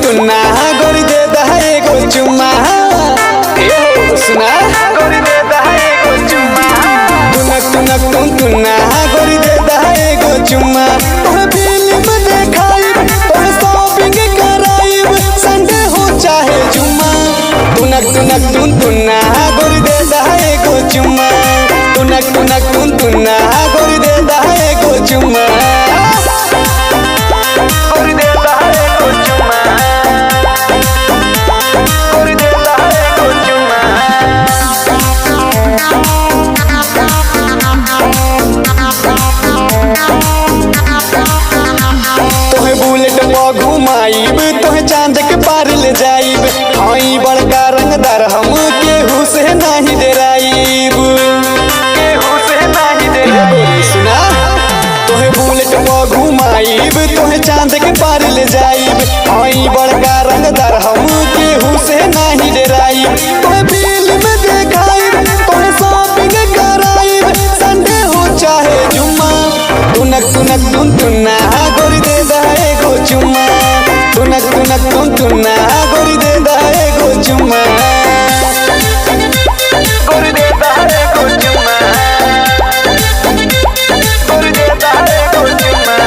टुना गोरी दे दहे को चुम्मा सुना गोरी दे दहे को चुम्मा टुना गोरी दे दहे को चुम्मा तोहे फिल्म देखाई तोहे शॉपिंग कराई संडे हो चाहे जुम्मा टुना गोरी दे दहे को चुम्मा टुना गोरी दे दहे को चुम्मा घुमाइब तोहे चांद के पार ले जाइब हई बड़का रंगदार हम केहू से नहीं डराइब सुना तोहे बुलेट पर घुमाइब तोहे चांद के पार ले जाइब हई बड़का रंगदार हम केहू से नहीं डराइब तोहे फिल्म देखाइब तोहे शॉपिंग कराइब संडे हो चाहे जुम्मा टुना गोरी दे दहे को चुम्मा टुना गोरी दे दहे को चुम्मा गोरी दे दहे को चुम्मा गोरी दे दहे को चुम्मा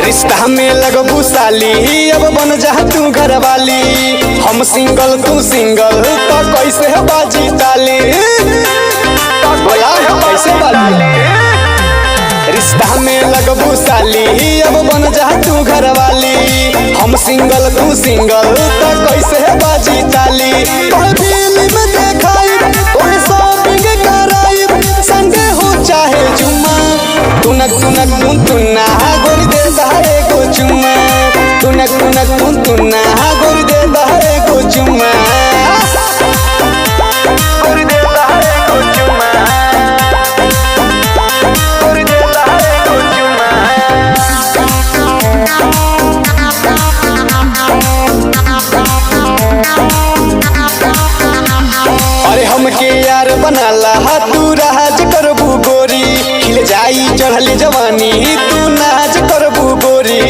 रिश्ता में लगबू साली अब बन जा तू घर वाली हम सिंगल तू सिंगल तो कैसे बाजी ताली बोला कैसे बाजी रिश्ता में लगबू साली अब बन जा तू घर वाली हम सिंगल तू सिंगल तो कैसे बाजी ताली तोहे फिल्म देखाई तोहे शॉपिंग कराई संडे हो चाहे जुम्मा टुना गोरी दे दहे को चुम्मा टुना गोरी दे दहे को चुम्मा गोरी दे दहे को चुम्मा गोरी दे दहे को चुम्मा अरे हमके यार बनाला तू राज करबू गोरी खिल जाई चढ़ली जवानी तू नाच करबू गोरी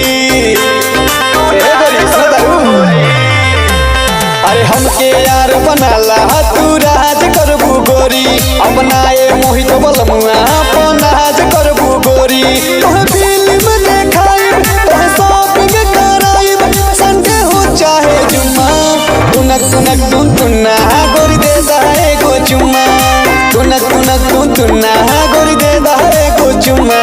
अरे हमके यार बनाला तू राज करबू गोरी अपनाए मोहित बलमुआ नाच करबू गोरी तोहे फिल्म देखाई तोहे शॉपिंग कराई संडे हो चाहे जुम्मा टुना गोरी दे दहे को चुम्मा टुना गोरी दे दहे को चुम्मा।